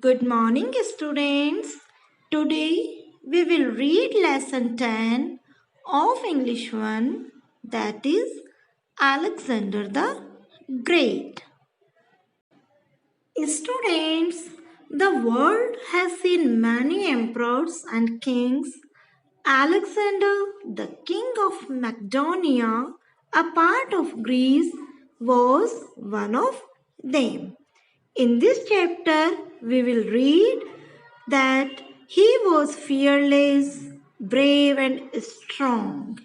Good morning, students. Today we will read lesson 10 of English 1, that is Alexander the Great. Students, the world has seen many emperors and kings. Alexander, the king of Macedonia, a part of Greece, was one of them. In this chapter, we will read that he was fearless, brave, and strong.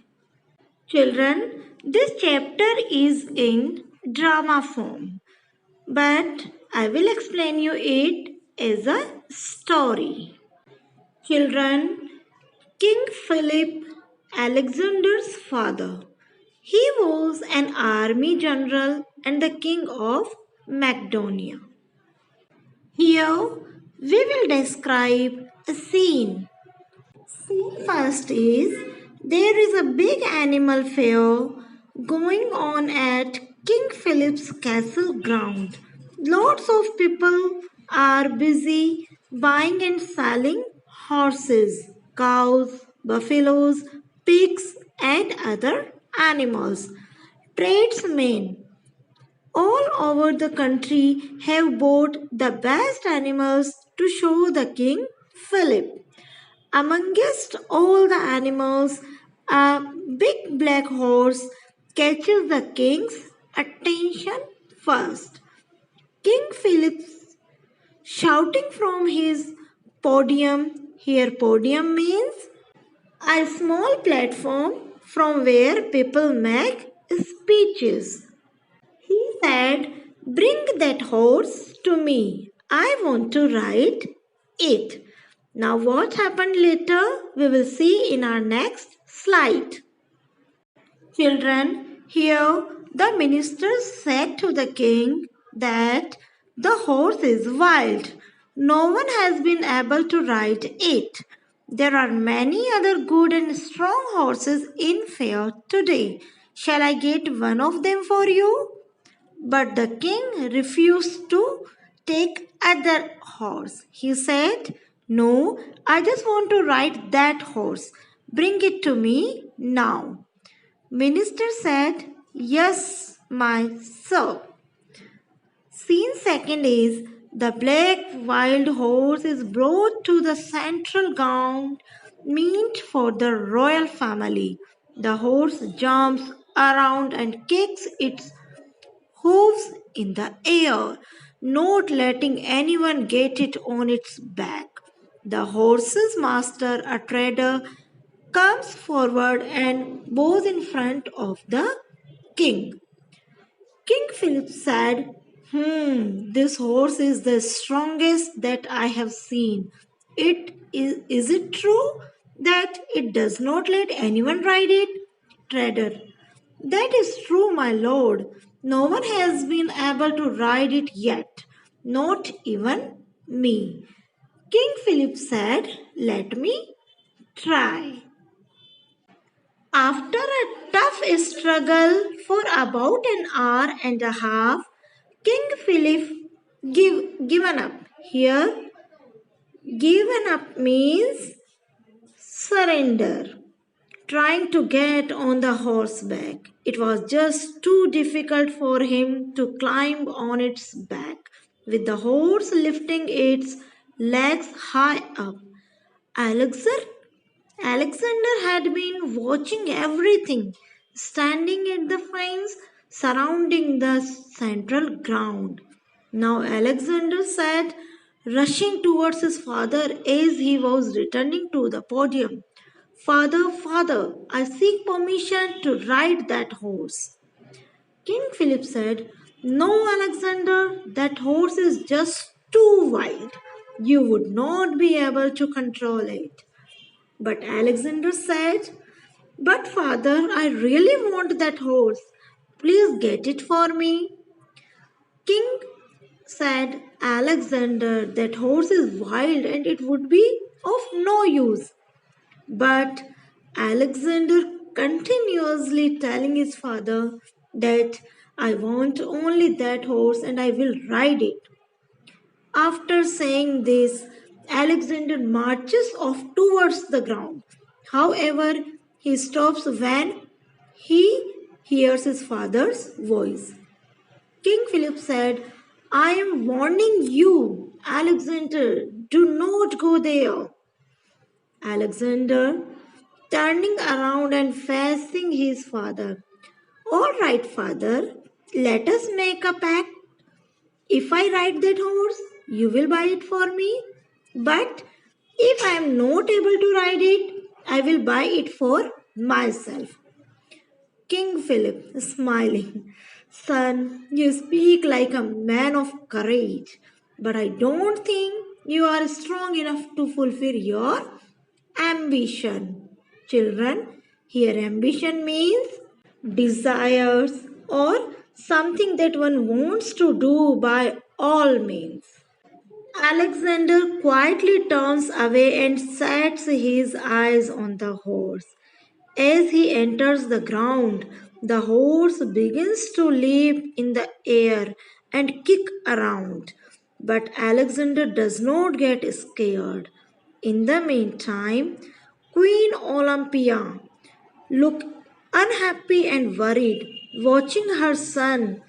Children, this chapter is in drama form, but I will explain you it as a story. Children, King Philip, Alexander's father. He was an army general and the king of Macedonia. Here we will describe a scene. Scene first is there is a big animal fair going on at King Philip's castle ground. Lots of people are busy buying and selling horses, cows, buffaloes, pigs, and other animals. Tradesmen all over the country have bought the best animals to show the king Philip. Amongst all the animals, a big black horse catches the king's attention first. King Philip shouting from his podium. Here, podium means a small platform from where people make speeches. He said, "Bring that horse to me. I want to ride it." Now, what happened later, we will see in our next slide. Children, here the minister said to the king that the horse is wild. No one has been able to ride it. There are many other good and strong horses in fair today. Shall I get one of them for you? But the king refused to take other horse. He said, "No, I just want to ride that horse. Bring it to me now." Minister said, "Yes, my sir." Scene second is the black wild horse is brought to the central ground meant for the royal family. The horse jumps around and kicks its hooves in the air, not letting anyone get it on its back. The horse's master, a trader, comes forward and bows in front of the king. King Philip said, This horse is the strongest that I have seen. Is it true that it does not let anyone ride it?" Trader, "That is true, my lord. No one has been able to ride it yet, not even me." King Philip said, "Let me try." After a tough struggle for about an hour and a half, King Philip given up. Here, given up means surrender. Trying to get on the horseback. It was just too difficult for him to climb on its back, with the horse lifting its legs high up. Alexander Alexander had been watching everything, standing at the fence surrounding the central ground. Now Alexander sat, rushing towards his father as he was returning to the podium. "Father, father, I seek permission to ride that horse." King Philip said, "No, Alexander, that horse is just too wild. You would not be able to control it." But Alexander said, "But father, I really want that horse. Please get it for me." King said, "Alexander, that horse is wild and it would be of no use." But Alexander continuously telling his father that, "I want only that horse and I will ride it." After saying this, Alexander marches off towards the ground. However, he stops when he hears his father's voice. King Philip said, I am warning you, Alexander, do not go there. Alexander, turning around and facing his father. All right, father, let us make a pact. If I ride that horse, you will buy it for me. But if I am not able to ride it, I will buy it for myself. King Philip, smiling, son, you speak like a man of courage, but I don't think you are strong enough to fulfill your ambition. Children, here ambition means desires or something that one wants to do by all means. Alexander quietly turns away and sets his eyes on the horse. As he enters the ground, the horse begins to leap in the air and kick around. But Alexander does not get scared. In the meantime, Queen Olympia looked unhappy and worried, watching her son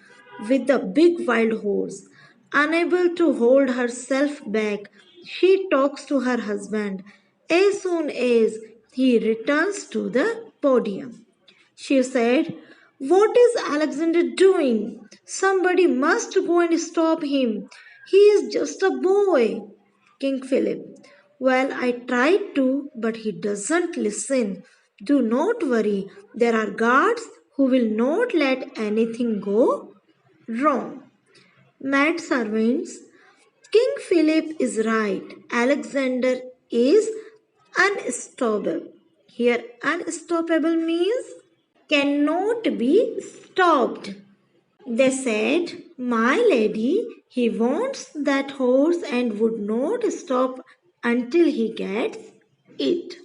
with the big wild horse. Unable to hold herself back, she talks to her husband as soon as he returns to the podium. She said, what is Alexander doing? Somebody must go and stop him. He is just a boy. King Philip. Well, I tried to, but he doesn't listen. Do not worry. There are guards who will not let anything go wrong. Mad servants. King Philip is right. Alexander is unstoppable. Here, unstoppable means cannot be stopped. They said, my lady, he wants that horse and would not stop until he gets it.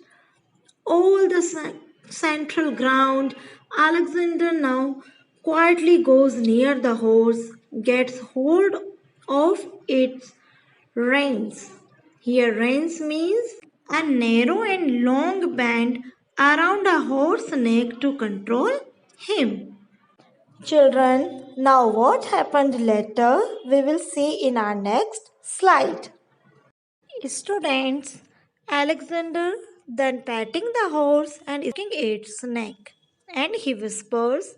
All the central ground, Alexander now quietly goes near the horse, gets hold of its reins. Here, reins means a narrow and long band around a horse's neck to control him. Children, now what happened later we will see in our next slide. Students, Alexander then patting the horse and stroking its neck. And he whispers,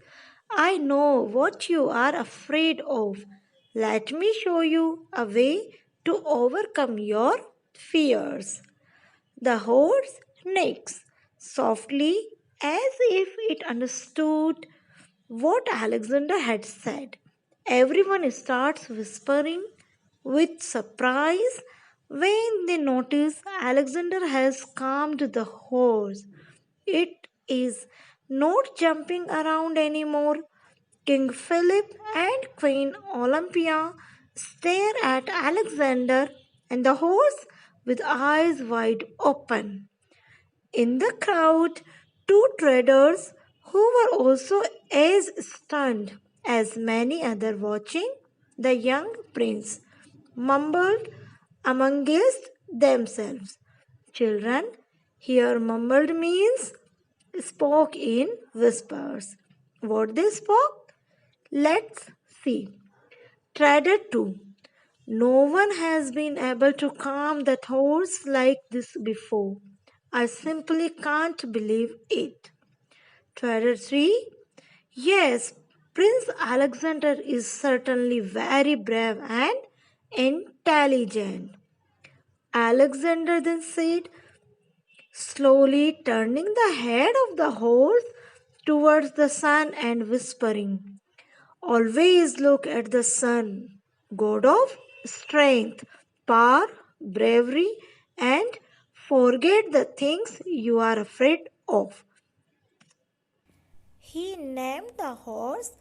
I know what you are afraid of. Let me show you a way to overcome your fears. The horse neighed softly as if it understood what Alexander had said. Everyone starts whispering with surprise when they notice Alexander has calmed the horse. It is not jumping around anymore. King Philip and Queen Olympia stare at Alexander and the horse with eyes wide open. In the crowd, two traders who were also as stunned as many others watching the young prince mumbled amongst themselves. Children, here mumbled means spoke in whispers. What they spoke? Let's see. Trader 2. No one has been able to calm that horse like this before. I simply can't believe it. Trader 3. Yes, Prince Alexander is certainly very brave and intelligent. Alexander then said, slowly turning the head of the horse towards the sun and whispering, always look at the sun, god of strength, power, bravery, and forget the things you are afraid of. He named the horse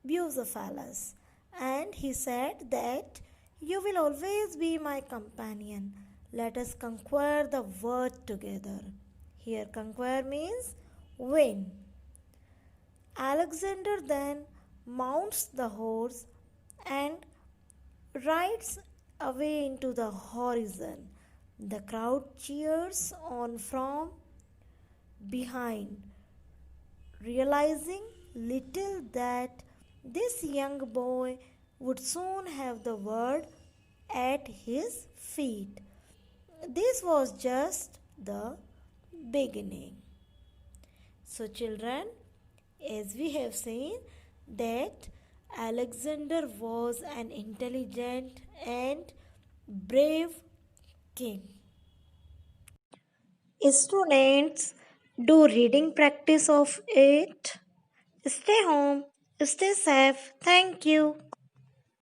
Bucephalus, and he said that you will always be my companion. Let us conquer the world together. Here, conquer means win. Alexander then mounts the horse and rides away into the horizon. The crowd cheers on from behind, realizing little that this young boy would soon have the world at his feet. This was just the beginning. So, children, as we have seen, that Alexander was an intelligent and brave king. Students, do reading practice of it. Stay home, stay safe. Thank you.